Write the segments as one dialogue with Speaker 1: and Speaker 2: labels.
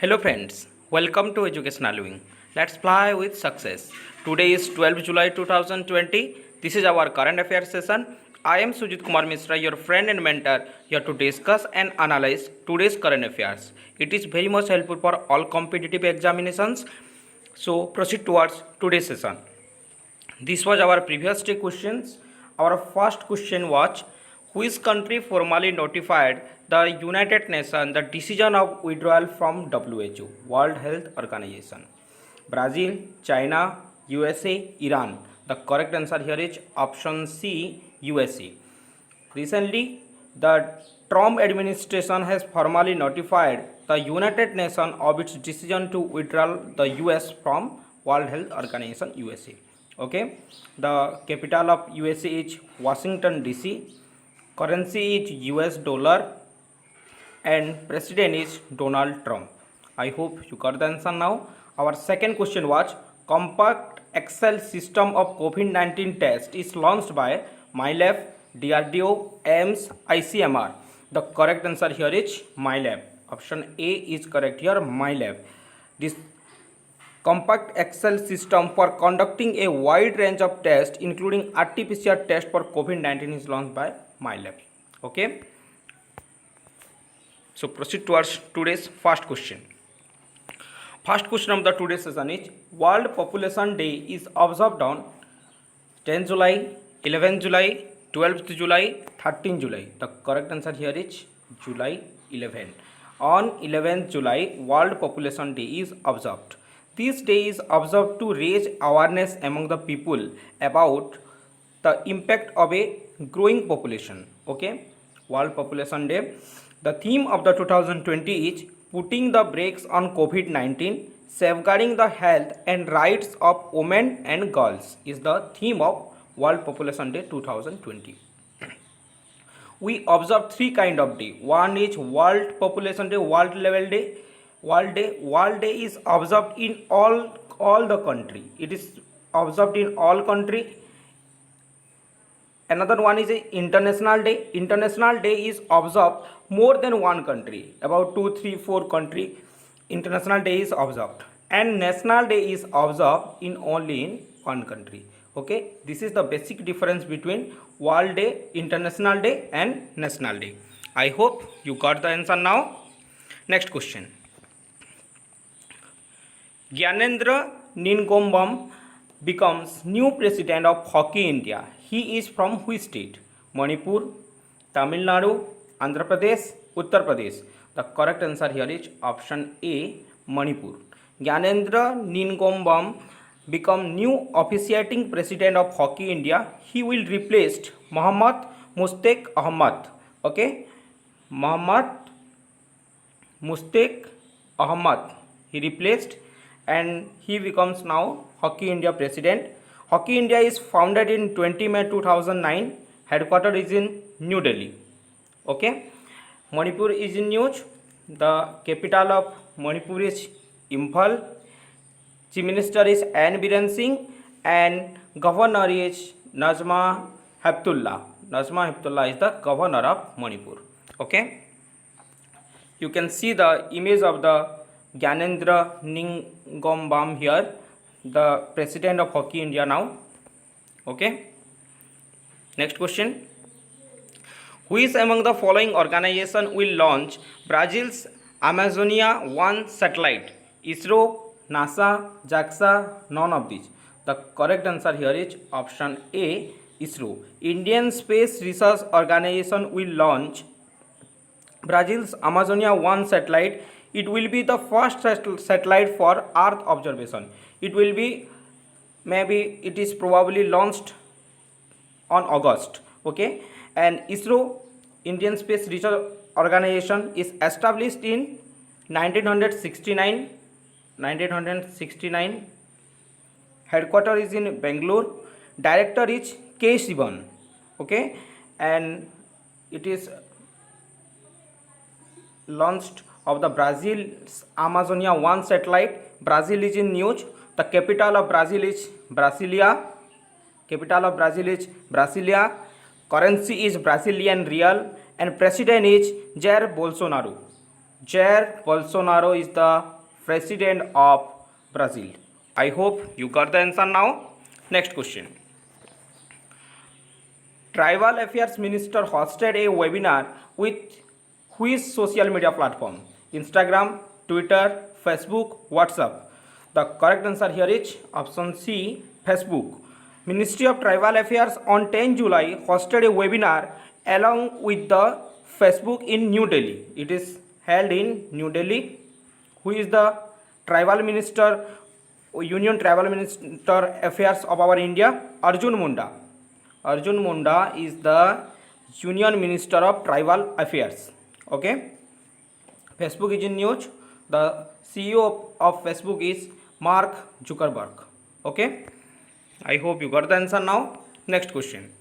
Speaker 1: Hello friends, welcome to Educational Wing. Let's fly with success. Today is 12 July 2020. This is our current affairs session. I am Sujit Kumar Mishra, your friend and mentor, here to discuss and analyze today's current affairs. It is very much helpful for all competitive examinations. So proceed towards today's session. This was our previous day questions. Our first question was, which country formally notified the United Nations the decision of withdrawal from WHO, World Health Organization? Brazil, China, USA, Iran. The correct answer here is option C, USA. Recently, the Trump administration has formally notified the United Nations of its decision to withdraw the US from World Health Organization USA. Okay, the capital of USA is Washington DC, currency is US dollar, and president is Donald Trump. I hope you got the answer now. Our second question was, compact Excel system of COVID-19 test is launched by MyLab, DRDO, AIMS, ICMR. The correct answer here is MyLab. Option A is correct here, MyLab. This compact Excel system for conducting a wide range of tests including RT-PCR test for COVID-19 is launched by MyLab. Okay. So proceed towards today's first question. First question of the today's session is, World Population Day is observed on 10 July, 11 July, 12th July, 13 July. The correct answer here is July 11. On 11th July, World Population Day is observed. This day is observed to raise awareness among the people about the impact of a growing population. Okay, World Population Day. The theme of the 2020 is putting the brakes on COVID-19, safeguarding the health and rights of women and girls is the theme of World Population Day 2020. We observe three kind of day. One is World Population Day, World Level Day. World Day is observed in all the country. It is observed in all country. Another one is a International Day. International Day is observed more than one country, about 2, 3, 4 country. International Day is observed, and National Day is observed in only in one country. Okay, this is the basic difference between World Day, International Day, and National Day. I hope you got the answer now. Next question. Gyanendra Ningombam becomes new president of Hockey India. He is from which state? Manipur, Tamil Nadu, Andhra Pradesh, Uttar Pradesh. The correct answer here is option A, Manipur. Gyanendra Ningombam become new officiating president of Hockey India. He will replace Mohammad Mustaq Ahmad. Okay, Mohammad Mustaq Ahmad he replaced, and he becomes now Hockey India president. Hockey India is founded in 20 May 2009. Headquarters is in New Delhi. Okay, Manipur is in news. The capital of Manipur is Imphal. Chief Minister is N. Biren Singh, and Governor is Najma Heptullah. Najma Heptullah is the Governor of Manipur. Okay, you can see the image of the Gyanendra Ningombam here, the president of Hockey India now. Okay, next question. Which among the following organization will launch Brazil's Amazonia 1 satellite? ISRO, NASA, JAXA, none of these. The correct answer here is option A, ISRO. Indian Space Research Organization will launch Brazil's Amazonia 1 satellite. It will be the first satellite for Earth observation. It will be, maybe it is probably launched on August. Okay, and ISRO, Indian Space Research Organization, is established in 1969. Headquarters is in Bangalore. Director is K. Sivan. Okay, and it is launched of the Brazil's Amazonia 1 satellite. Brazil is in news. The capital of Brazil is Brasilia. Currency is Brazilian real, and president is Jair Bolsonaro. Jair Bolsonaro is the president of Brazil. I hope you got the answer now. Next question. Tribal Affairs Minister hosted a webinar with which social media platform? Instagram, Twitter, Facebook, WhatsApp. The correct answer here is option C, Facebook. Ministry of Tribal Affairs on 10 July hosted a webinar along with the Facebook in New Delhi. It is held in New Delhi. Who is the tribal minister, Union Tribal Minister Affairs of our India? Arjun Munda. Arjun Munda is the Union Minister of Tribal Affairs. Okay. Facebook is in news. The CEO of Facebook is Mark Zuckerberg. Okay. I hope you got the answer now. Next question.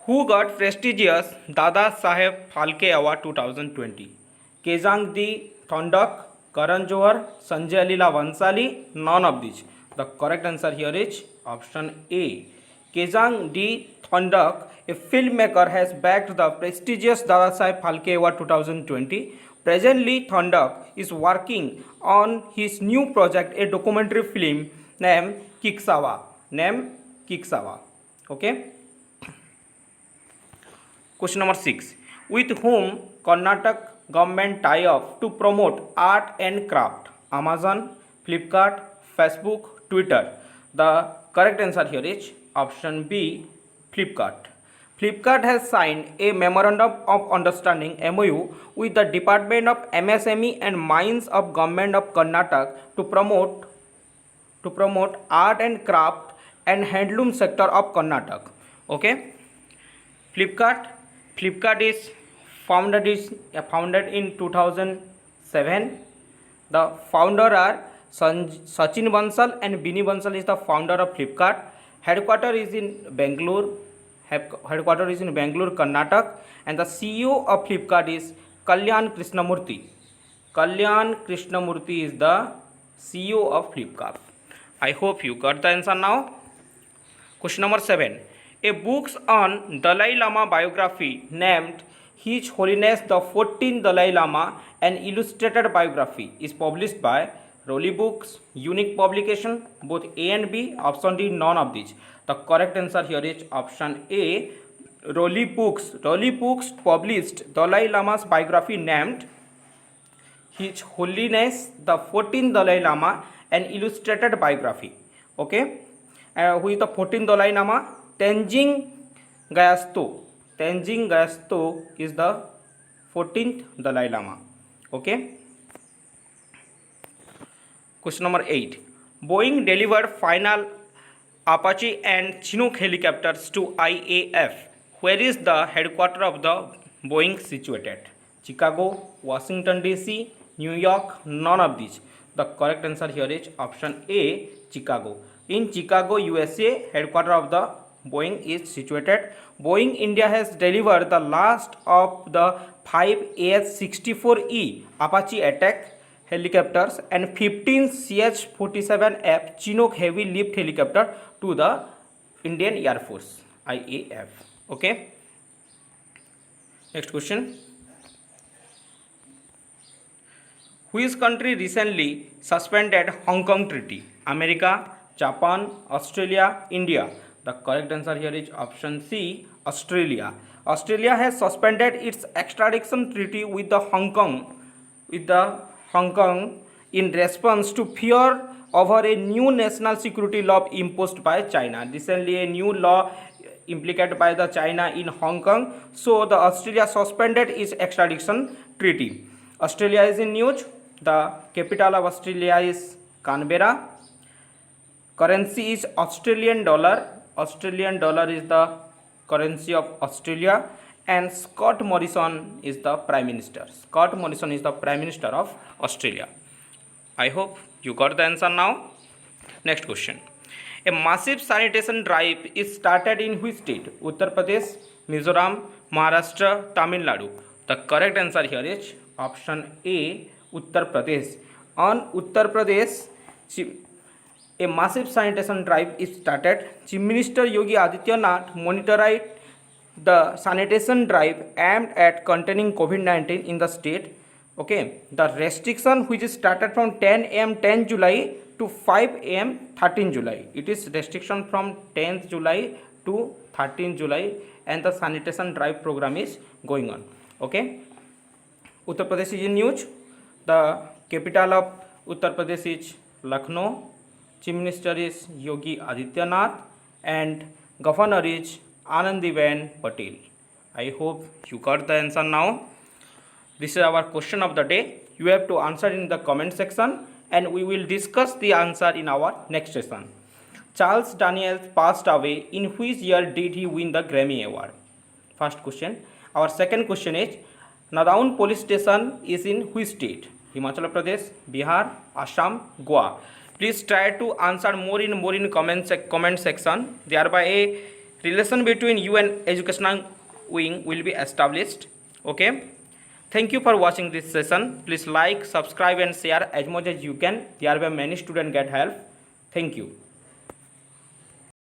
Speaker 1: Who got prestigious Dada Saheb Phalke Award 2020? Kezang D. Thondak, Karan Johar, Sanjay Leela Vansali, none of these. The correct answer here is option A. Kezang D. Thondak, a filmmaker, has backed the prestigious Dada Saheb Phalke Award 2020. Presently, Thondak is working on his new project, a documentary film named Kiksawa. Okay. Question number 6. With whom Karnataka government tie up to promote art and craft? Amazon, Flipkart, Facebook, Twitter. The correct answer here is option B, Flipkart. Flipkart has signed a memorandum of understanding MOU with the Department of MSME and Mines of Government of Karnataka to promote art and craft and handloom sector of Karnataka. Okay. Flipkart is founded in 2007. The founder are Sachin Bansal and Bini Bansal is the founder of Flipkart. Headquarters is in Bangalore, Karnataka, and the CEO of Flipkart is Kalyan Krishnamurthy. Kalyan Krishnamurthy is the CEO of Flipkart. I hope you got the answer now. Question number 7. A book on Dalai Lama biography named His Holiness the 14th Dalai Lama, an illustrated biography, is published by Rolly Books, Unique Publication, both A and B. Option D, none of these. The correct answer here is option A, Rolly Books. Rolly Books published Dalai Lama's biography named His Holiness the 14th Dalai Lama, an illustrated biography. Okay. Who is the 14th Dalai Lama? Tenzin Gyatso. Tenzin Gyatso is the 14th Dalai Lama. Okay. Question number 8. Boeing delivered final Apache and Chinook helicopters to IAF. Where is the headquarters of the Boeing situated? Chicago, Washington DC, New York, none of these. The correct answer here is option A, Chicago. In Chicago, USA, headquarters of the Boeing is situated. Boeing India has delivered the last of the 5 AH-64E Apache attack helicopters and 15 CH-47F Chinook heavy lift helicopter to the Indian Air Force, IAF. Okay. Next question. Which country recently suspended Hong Kong Treaty? America, Japan, Australia, India. The correct answer here is option C, Australia. Australia has suspended its extradition treaty with the Hong Kong in response to fear over a new national security law imposed by China. Recently, a new law implicated by the China in Hong Kong. So, the Australia suspended its extradition treaty. Australia is in news. The capital of Australia is Canberra. Currency is Australian dollar. Australian dollar is the currency of Australia. And Scott Morrison is the Prime Minister. Scott Morrison is the Prime Minister of Australia. I hope you got the answer now. Next question. A massive sanitation drive is started in which state? Uttar Pradesh, Mizoram, Maharashtra, Tamil Nadu. The correct answer here is option A, Uttar Pradesh. On Uttar Pradesh, a massive sanitation drive is started. Chief Minister Yogi Adityanath monitored the sanitation drive aimed at containing COVID-19 in the state. Okay, the restriction which is started from 10 am 10 July to 5 am 13 July. It is restriction from 10th July to 13th July, and the sanitation drive program is going on. Okay, Uttar Pradesh is in news. The capital of Uttar Pradesh is Lucknow. Chief Minister is Yogi Adityanath, and Governor is Anandiben Patel. I hope you got the answer now. This is our question of the day. You have to answer in the comment section, and we will discuss the answer in our next session. Charles Daniels passed away in which year did he win the Grammy Award? First question. Our second question is, Nadaun police station is in which state? Himachal Pradesh, Bihar, Assam, Goa. Please try to answer more in comment section. Thereby a relation between you and educational wing will be established. Okay. Thank you for watching this session. Please like, subscribe and share as much as you can. Thereby many students get help. Thank you.